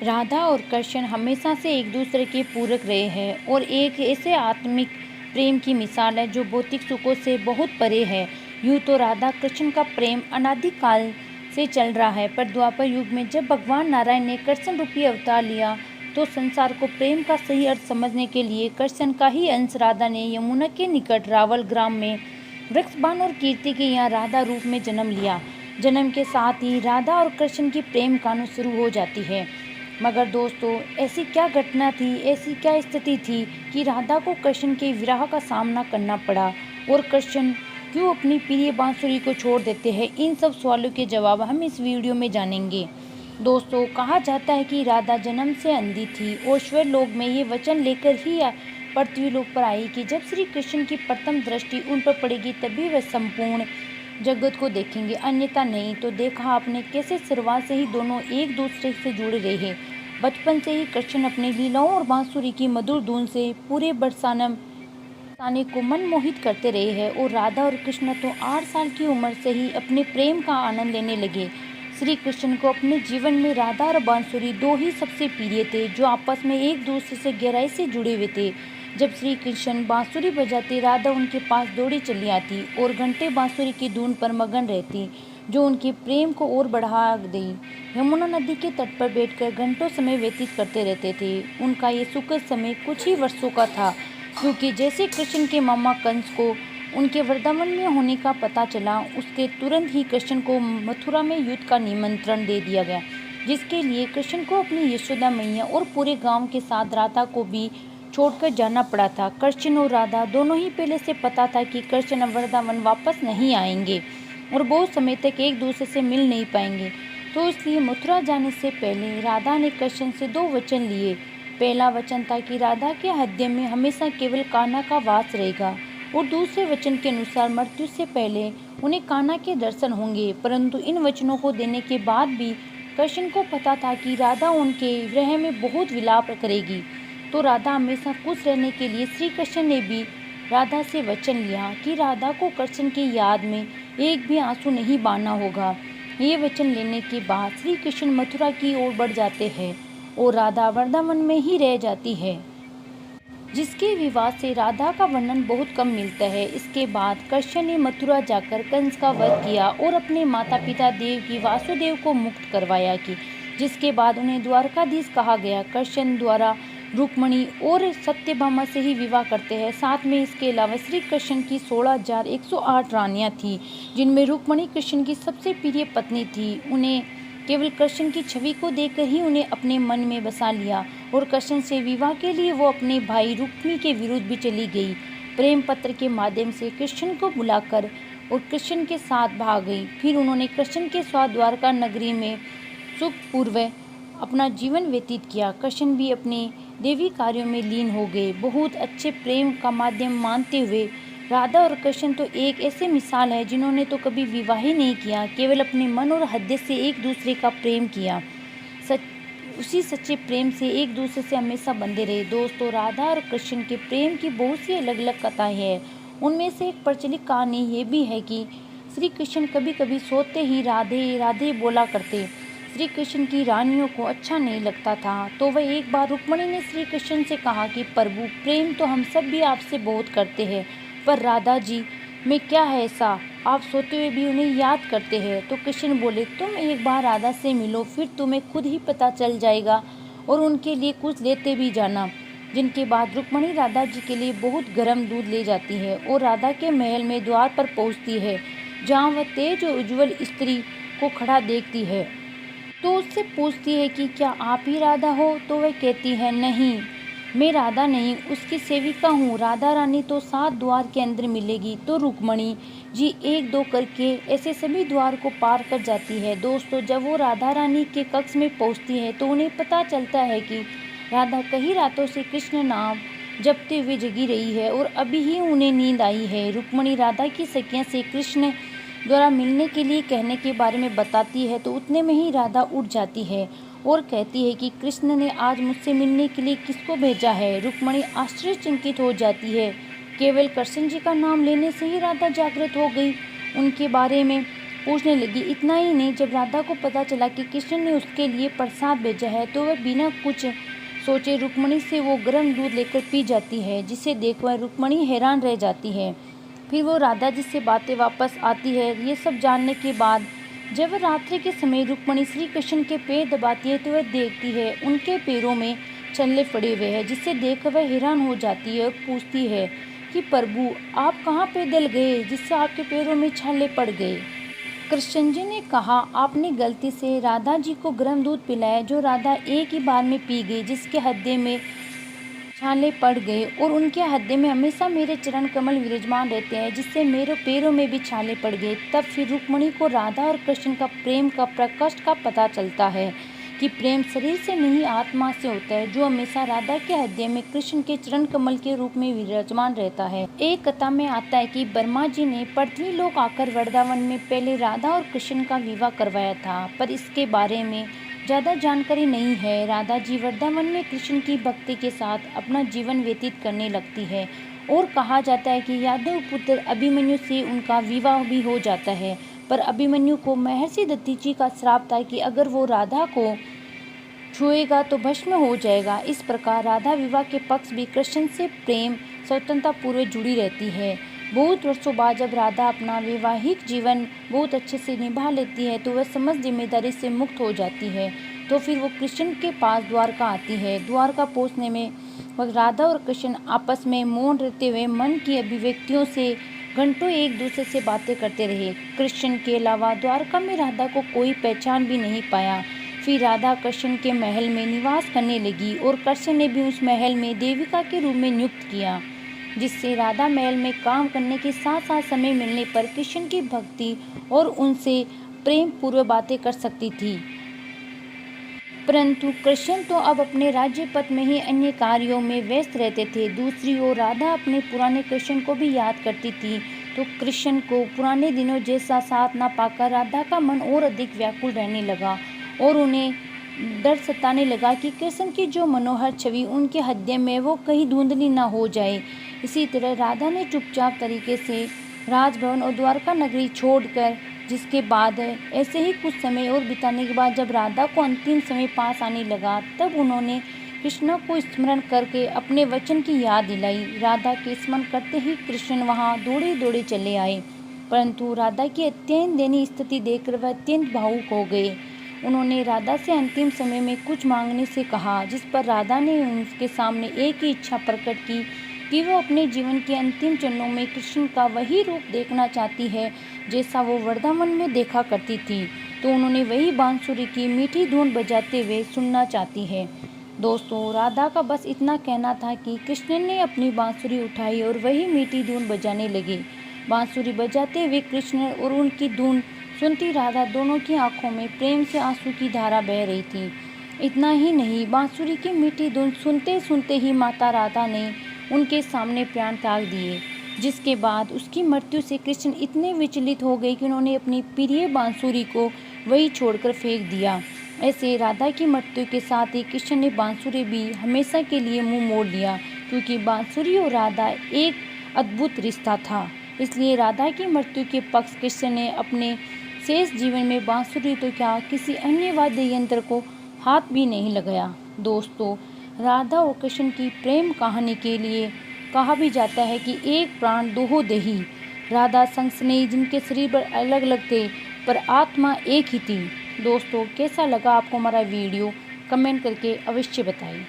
राधा और कृष्ण हमेशा से एक दूसरे के पूरक रहे हैं और एक ऐसे आत्मिक प्रेम की मिसाल है जो भौतिक सुखों से बहुत परे है। यूँ तो राधा कृष्ण का प्रेम अनादिकाल से चल रहा है, पर द्वापर युग में जब भगवान नारायण ने कृष्ण रूपी अवतार लिया तो संसार को प्रेम का सही अर्थ समझने के लिए कृष्ण का ही अंश राधा ने यमुना के निकट रावल ग्राम में वृक्षबान और कीर्ति के यहाँ राधा रूप में जन्म लिया। जन्म के साथ ही राधा और कृष्ण की प्रेम कहानी शुरू हो जाती है। मगर दोस्तों, ऐसी क्या घटना थी, ऐसी क्या स्थिति थी कि राधा को कृष्ण के विरह का सामना करना पड़ा और कृष्ण क्यों अपनी प्रिय बांसुरी को छोड़ देते हैं? इन सब सवालों के जवाब हम इस वीडियो में जानेंगे। दोस्तों, कहा जाता है कि राधा जन्म से अंधी थी और स्वर्गलोक में ये वचन लेकर ही पृथ्वीलोक पर आई कि जब श्री कृष्ण की प्रथम दृष्टि उन पर पड़ेगी तभी वह संपूर्ण जगत को देखेंगे, अन्यथा नहीं। तो देखा आपने कैसे शुरुआत से ही दोनों एक दूसरे से जुड़े रहे। बचपन से ही कृष्ण अपनी लीलाओं और बांसुरी की मधुर धुन से पूरे बरसाने को मनमोहित करते रहे हैं और राधा और कृष्ण तो 8 साल की उम्र से ही अपने प्रेम का आनंद लेने लगे। श्री कृष्ण को अपने जीवन में राधा और बांसुरी दो ही सबसे प्रिय थे, जो आपस में एक दूसरे से गहराई से जुड़े हुए थे। जब श्री कृष्ण बांसुरी बजाते, राधा उनके पास दौड़ी चली आती और घंटे बांसुरी की धुन पर मगन रहती, जो उनके प्रेम को और बढ़ा गई। यमुना नदी के तट पर बैठकर घंटों समय व्यतीत करते रहते थे। उनका ये सुखद समय कुछ ही वर्षों का था, क्योंकि जैसे कृष्ण के मामा कंस को उनके वृंदावन में होने का पता चला, उसके तुरंत ही कृष्ण को मथुरा में युद्ध का निमंत्रण दे दिया गया, जिसके लिए कृष्ण को अपनी यशोदा मैया और पूरे गांव के साथ राधा को भी छोड़कर जाना पड़ा था। कृष्ण और राधा दोनों ही पहले से पता था कि कृष्ण वृंदावन वापस नहीं आएंगे और बहुत समय तक एक दूसरे से मिल नहीं पाएंगे। तो इसलिए मथुरा जाने से पहले राधा ने कृष्ण से 2 वचन लिए। पहला वचन था कि राधा के हृदय में हमेशा केवल कान्हा का वास रहेगा और दूसरे वचन के अनुसार मृत्यु से पहले उन्हें कान्हा के दर्शन होंगे। परंतु इन वचनों को देने के बाद भी कृष्ण को पता था कि राधा उनके विरह में बहुत विलाप करेगी। तो राधा हमेशा खुश रहने के लिए श्री कृष्ण ने भी राधा से वचन लिया कि राधा को कृष्ण की याद में एक भी आंसू नहीं बहाना होगा। ये वचन लेने के बाद श्री कृष्ण मथुरा की ओर बढ़ जाते हैं और राधा वृंदावन में ही रह जाती है, जिसके विवाह से राधा का वर्णन बहुत कम मिलता है। इसके बाद कृष्ण ने मथुरा जाकर कंस का वध किया और अपने माता पिता देवकी वासुदेव को मुक्त करवाया कि जिसके बाद उन्हें द्वारकाधीश कहा गया। कृष्ण द्वारा रुक्मिणी और सत्यभामा से ही विवाह करते हैं। साथ में इसके अलावा श्री कृष्ण की 16,108 रानियां थीं, जिनमें रुक्मिणी कृष्ण की सबसे प्रिय पत्नी थी। उन्हें केवल कृष्ण की छवि को देखकर ही उन्हें अपने मन में बसा लिया और कृष्ण से विवाह के लिए वो अपने भाई रुक्मी के विरुद्ध भी चली गई। प्रेम पत्र के माध्यम से कृष्ण को बुलाकर और कृष्ण के साथ भाग गई। फिर उन्होंने कृष्ण के साथ द्वारका नगरी में सुखपूर्वक अपना जीवन व्यतीत किया। कृष्ण भी अपने देवी कार्यों में लीन हो गए। बहुत अच्छे प्रेम का माध्यम मानते हुए राधा और कृष्ण तो एक ऐसे मिसाल है जिन्होंने तो कभी विवाह ही नहीं किया, केवल अपने मन और हृदय से एक दूसरे का प्रेम किया। उसी सच्चे प्रेम से एक दूसरे से हमेशा बंधे रहे। दोस्तों, राधा और कृष्ण के प्रेम की बहुत सी अलग अलग कथाएं हैं। उनमें से एक प्रचलित कहानी ये भी है कि श्री कृष्ण कभी कभी सोते ही राधे राधे बोला करते। श्री कृष्ण की रानियों को अच्छा नहीं लगता था, तो वह एक बार रुक्मिणी ने श्री कृष्ण से कहा कि प्रभु, प्रेम तो हम सब भी आपसे बहुत करते हैं, पर राधा जी में क्या है ऐसा, आप सोते हुए भी उन्हें याद करते हैं। तो कृष्ण बोले, तुम एक बार राधा से मिलो, फिर तुम्हें खुद ही पता चल जाएगा और उनके लिए कुछ लेते भी जाना। जिनके बाद रुक्मिणी राधा जी के लिए बहुत गर्म दूध ले जाती है और राधा के महल में द्वार पर पहुंचती है, जहां वह तेज और उज्ज्वल स्त्री को खड़ा देखती है। तो उससे पूछती है कि क्या आप ही राधा हो? तो वह कहती है, नहीं, मैं राधा नहीं, उसकी सेविका हूँ। राधा रानी तो 7 द्वार के अंदर मिलेगी। तो रुक्मिणी जी 1-2 करके ऐसे सभी द्वार को पार कर जाती है। दोस्तों, जब वो राधा रानी के कक्ष में पहुँचती है तो उन्हें पता चलता है कि राधा कई रातों से कृष्ण नाम जपते हुए जगी रही है और अभी ही उन्हें नींद आई है। रुक्मिणी राधा की सखियाँ से कृष्ण द्वारा मिलने के लिए कहने के बारे में बताती है, तो उतने में ही राधा उठ जाती है और कहती है कि कृष्ण ने आज मुझसे मिलने के लिए किसको भेजा है। रुक्मिणी आश्चर्यचकित हो जाती है। केवल कृष्ण जी का नाम लेने से ही राधा जागृत हो गई। उनके बारे में पूछने लगी। इतना ही नहीं, जब राधा को पता चला कि कृष्ण ने उसके लिए प्रसाद भेजा है तो वह बिना कुछ सोचे रुक्मणी से वो गर्म दूध लेकर पी जाती है, जिसे देखकर रुक्मणी हैरान रह जाती है। फिर वो राधा जी से बातें वापस आती है। ये सब जानने के बाद जब वह रात्रि के समय रुक्मणी श्री कृष्ण के पैर दबाती है तो वह देखती है उनके पैरों में छल्ले पड़े हुए हैं, जिसे देखकर वह हैरान हो जाती है और पूछती है कि प्रभु, आप कहाँ पैदल गए जिससे आपके पैरों में छाले पड़ गए। कृष्ण जी ने कहा, आपने गलती से राधा जी को गर्म दूध पिलाया, जो राधा एक ही बार में पी गई, जिसके हृदय में छाले पड़ गए और उनके हृदय में हमेशा मेरे चरण कमल विराजमान रहते हैं, जिससे मेरे पैरों में भी छाले पड़ गए। तब फिर रुक्मणी को राधा और कृष्ण का प्रेम का प्रकट का पता चलता है कि प्रेम शरीर से नहीं आत्मा से होता है, जो हमेशा राधा के हृदय में कृष्ण के चरण कमल के रूप में विराजमान रहता है। एक कथा में आता है कि ब्रह्मा जी ने पृथ्वी लोक आकर वृंदावन में पहले राधा और कृष्ण का विवाह करवाया था, पर इसके बारे में ज़्यादा जानकारी नहीं है। राधा जी वृंदावन में कृष्ण की भक्ति के साथ अपना जीवन व्यतीत करने लगती है और कहा जाता है कि यादव पुत्र अभिमन्यु से उनका विवाह भी हो जाता है, पर अभिमन्यु को महर्षि दधीचि का श्राप था कि अगर वो राधा को छुएगा तो भस्म हो जाएगा। इस प्रकार राधा विवाह के पक्ष भी कृष्ण से प्रेम स्वतंत्रता पूर्वक जुड़ी रहती है। बहुत वर्षों बाद जब राधा अपना वैवाहिक जीवन बहुत अच्छे से निभा लेती है तो वह समस्त जिम्मेदारी से मुक्त हो जाती है। तो फिर वो कृष्ण के पास द्वारका आती है। द्वारका पहुँचने में वह राधा और कृष्ण आपस में मौन रहते हुए मन की अभिव्यक्तियों से घंटों एक दूसरे से बातें करते रहे। कृष्ण के अलावा द्वारका में राधा को कोई पहचान भी नहीं पाया। फिर राधा कृष्ण के महल में निवास करने लगी और कृष्ण ने भी उस महल में देविका के रूप में नियुक्त किया, जिससे राधा महल में काम करने के साथ साथ समय मिलने पर कृष्ण की भक्ति और उनसे प्रेम पूर्वक बातें कर सकती थी। परंतु कृष्ण तो अब अपने राज्य पथ में ही अन्य कार्यों में व्यस्त रहते थे। दूसरी ओर राधा अपने पुराने कृष्ण को भी याद करती थी, तो कृष्ण को पुराने दिनों जैसा साथ न पाकर राधा का मन और अधिक व्याकुल रहने लगा और उन्हें डर सताने लगा कि कृष्ण की जो मनोहर छवि उनके हृदय में वो कहीं धुंधली न हो जाए। इसी तरह राधा ने चुपचाप तरीके से राजभवन और द्वारका नगरी छोड़कर, जिसके बाद ऐसे ही कुछ समय और बिताने के बाद जब राधा को अंतिम समय पास आने लगा, तब उन्होंने कृष्ण को स्मरण करके अपने वचन की याद दिलाई। राधा के स्मरण करते ही कृष्ण वहाँ दौड़े दौड़े चले आए, परंतु राधा की अत्यंत दयनीय स्थिति देखकर वह अत्यंत भावुक हो गए। उन्होंने राधा से अंतिम समय में कुछ मांगने से कहा, जिस पर राधा ने उनके सामने एक ही इच्छा प्रकट की कि वो अपने जीवन के अंतिम चरणों में कृष्ण का वही रूप देखना चाहती है जैसा वो वृंदावन में देखा करती थी। तो उन्होंने वही बांसुरी की मीठी धुन बजाते हुए सुनना चाहती है। दोस्तों, राधा का बस इतना कहना था कि कृष्ण ने अपनी बांसुरी उठाई और वही मीठी धुन बजाने लगे। बांसुरी बजाते हुए कृष्ण और उनकी धुन सुनती राधा दोनों की आंखों में प्रेम से आंसू की धारा बह रही थी। इतना ही नहीं, बांसुरी की मीठी धुन सुनते सुनते ही माता राधा ने उनके सामने प्राण त्याग दिए, जिसके बाद उसकी मृत्यु से कृष्ण इतने विचलित हो गए कि उन्होंने अपनी प्रिय बांसुरी को वही छोड़कर फेंक दिया। ऐसे राधा की मृत्यु के साथ ही कृष्ण ने बांसुरी भी हमेशा के लिए मुंह मोड़ लिया, क्योंकि बांसुरी और राधा एक अद्भुत रिश्ता था। इसलिए राधा की मृत्यु के पक्ष कृष्ण ने अपने शेष जीवन में बांसुरी तो क्या, किसी अन्य वाद्य यंत्र को हाथ भी नहीं लगाया। दोस्तों, राधा और कृष्ण की प्रेम कहानी के लिए कहा भी जाता है कि एक प्राण दोहो देही। राधा संग स्नेही, जिनके शरीर पर अलग अलग थे पर आत्मा एक ही थी। दोस्तों, कैसा लगा आपको हमारा वीडियो? कमेंट करके अवश्य बताइए।